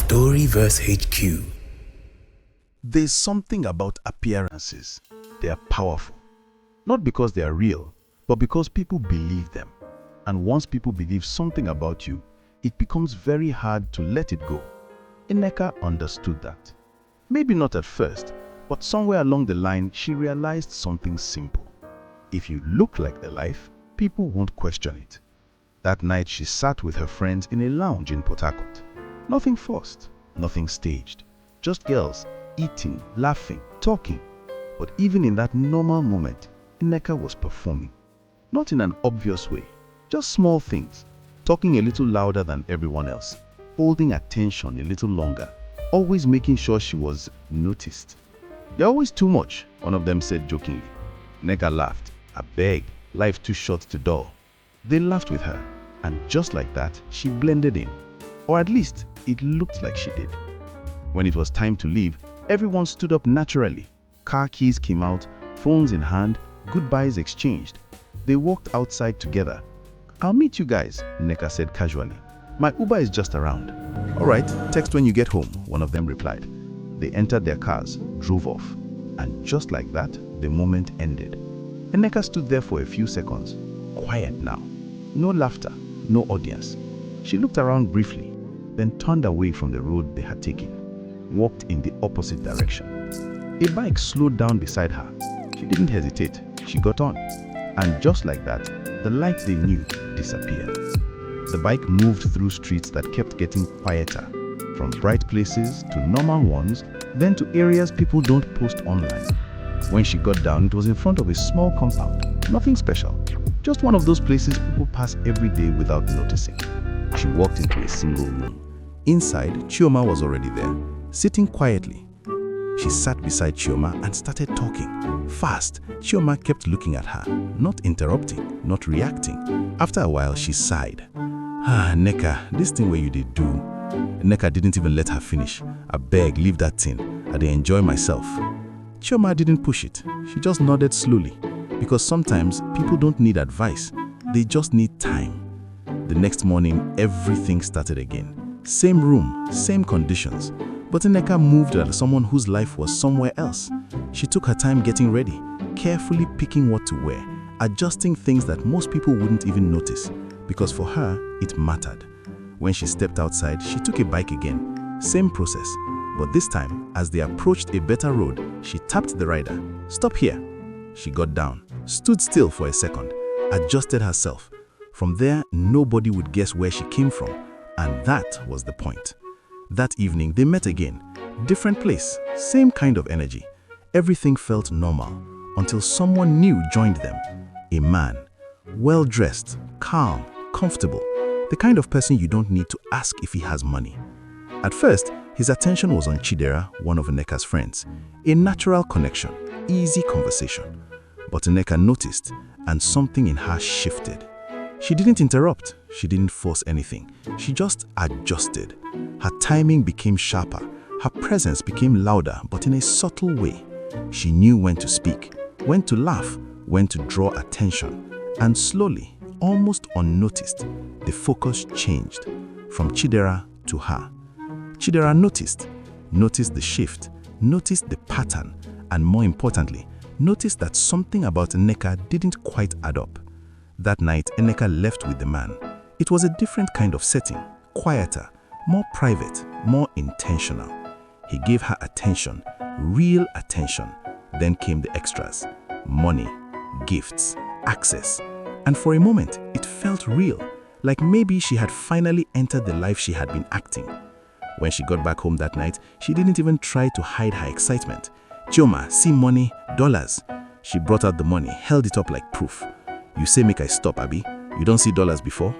Storyverse HQ. There's something about appearances. They are powerful. Not because they are real, but because people believe them. And once people believe something about you, it becomes very hard to let it go. Nneka understood that. Maybe not at first, but somewhere along the line, she realized something simple. If you look like the life, people won't question it. That night, she sat with her friends in a lounge in Port Harcourt. Nothing forced, nothing staged. Just girls, eating, laughing, talking. But even in that normal moment, Nneka was performing. Not in an obvious way, just small things. Talking a little louder than everyone else, holding attention a little longer, always making sure she was noticed. "You're always too much," one of them said jokingly. Nneka laughed. "I beg, life too short to dull." They laughed with her, and just like that, she blended in. Or at least, it looked like she did. When it was time to leave, everyone stood up naturally. Car keys came out, phones in hand, goodbyes exchanged. They walked outside together. "I'll meet you guys," Nneka said casually. "My Uber is just around." "All right, text when you get home," one of them replied. They entered their cars, drove off. And just like that, the moment ended. Nneka stood there for a few seconds, quiet now. No laughter, no audience. She looked around briefly, then turned away from the road they had taken, walked in the opposite direction. A bike slowed down beside her. She didn't hesitate. She got on. And just like that, the light they knew disappeared. The bike moved through streets that kept getting quieter, from bright places to normal ones, then to areas people don't post online. When she got down, it was in front of a small compound. Nothing special. Just one of those places people pass every day without noticing. She walked into a single room. Inside, Chioma was already there, sitting quietly. She sat beside Chioma and started talking. Fast, Chioma kept looking at her, not interrupting, not reacting. After a while, she sighed. Nneka, this thing where you did do." Nneka didn't even let her finish. "I beg, leave that thing. I dey enjoy myself." Chioma didn't push it. She just nodded slowly. Because sometimes people don't need advice. They just need time. The next morning, everything started again. Same room, same conditions. But Nneka moved like someone whose life was somewhere else. She took her time getting ready, carefully picking what to wear, adjusting things that most people wouldn't even notice, because for her, it mattered. When she stepped outside, she took a bike again. Same process. But this time, as they approached a better road, she tapped the rider. "Stop here." She got down, stood still for a second, adjusted herself. From there, nobody would guess where she came from. And that was the point. That evening, they met again. Different place, same kind of energy. Everything felt normal until someone new joined them. A man, well-dressed, calm, comfortable. The kind of person you don't need to ask if he has money. At first, his attention was on Chidera, one of Nneka's friends. A natural connection, easy conversation. But Nneka noticed, and something in her shifted. She didn't interrupt. She didn't force anything. She just adjusted. Her timing became sharper. Her presence became louder, but in a subtle way. She knew when to speak, when to laugh, when to draw attention. And slowly, almost unnoticed, the focus changed from Chidera to her. Chidera noticed the shift, noticed the pattern, and more importantly, noticed that something about Nneka didn't quite add up. That night, Nneka left with the man. It was a different kind of setting, quieter, more private, more intentional. He gave her attention, real attention. Then came the extras, money, gifts, access. And for a moment, it felt real, like maybe she had finally entered the life she had been acting. When she got back home that night, she didn't even try to hide her excitement. "Chioma, see money, dollars." She brought out the money, held it up like proof. "You say make I stop, Abi? You don't see dollars before?"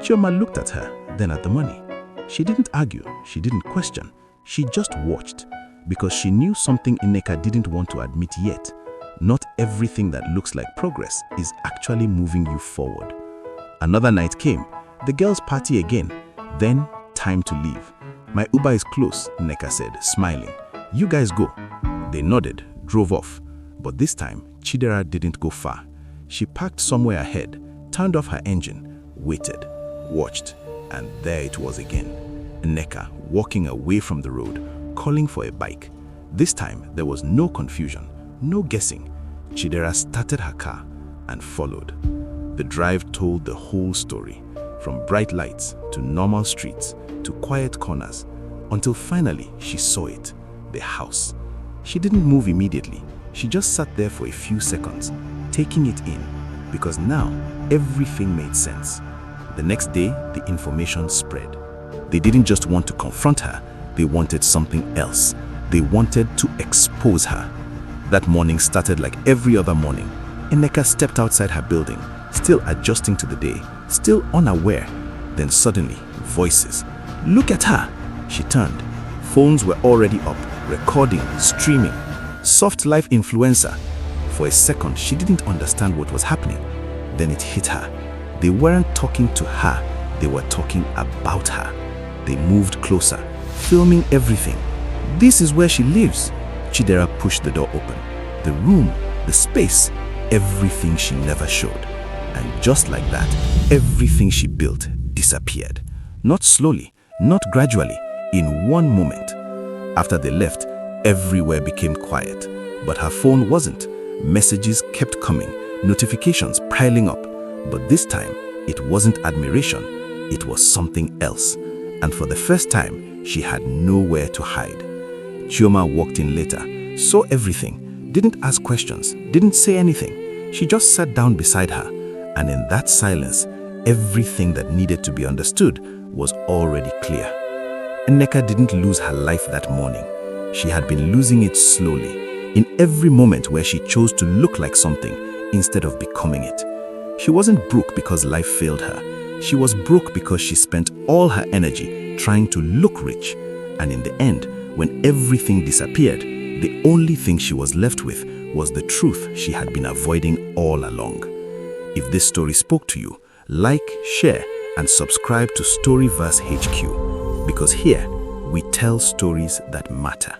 Chioma looked at her, then at the money. She didn't argue, she didn't question. She just watched, because she knew something Nneka didn't want to admit yet. Not everything that looks like progress is actually moving you forward. Another night came. The girls party again. Then, time to leave. "My Uber is close," Nneka said, smiling. "You guys go." They nodded, drove off. But this time, Chidera didn't go far. She parked somewhere ahead, turned off her engine, waited, watched, and there it was again. Nneka walking away from the road, calling for a bike. This time, there was no confusion, no guessing. Chidera started her car and followed. The drive told the whole story, from bright lights to normal streets to quiet corners, until finally she saw it, the house. She didn't move immediately. She just sat there for a few seconds, taking it in, because now everything made sense. The next day, the information spread. They didn't just want to confront her, they wanted something else. They wanted to expose her. That morning started like every other morning. Nneka stepped outside her building, still adjusting to the day, still unaware. Then suddenly, voices. Look at her! She turned. Phones were already up, recording, streaming. Soft life influencer. For a second, she didn't understand what was happening. Then it hit her. They weren't talking to her, they were talking about her. They moved closer, filming everything. This is where she lives. Chidera pushed the door open. The room, the space, everything she never showed. And just like that, everything she built disappeared. Not slowly, not gradually, in one moment. After they left, everywhere became quiet. But her phone wasn't. Messages kept coming, notifications piling up. But this time, it wasn't admiration, it was something else. And for the first time, she had nowhere to hide. Chioma walked in later, saw everything, didn't ask questions, didn't say anything. She just sat down beside her, and in that silence, everything that needed to be understood was already clear. Nneka didn't lose her life that morning. She had been losing it slowly, in every moment where she chose to look like something instead of becoming it. She wasn't broke because life failed her. She was broke because she spent all her energy trying to look rich. And in the end, when everything disappeared, the only thing she was left with was the truth she had been avoiding all along. If this story spoke to you, like, share, and subscribe to Storyverse HQ, because here we tell stories that matter.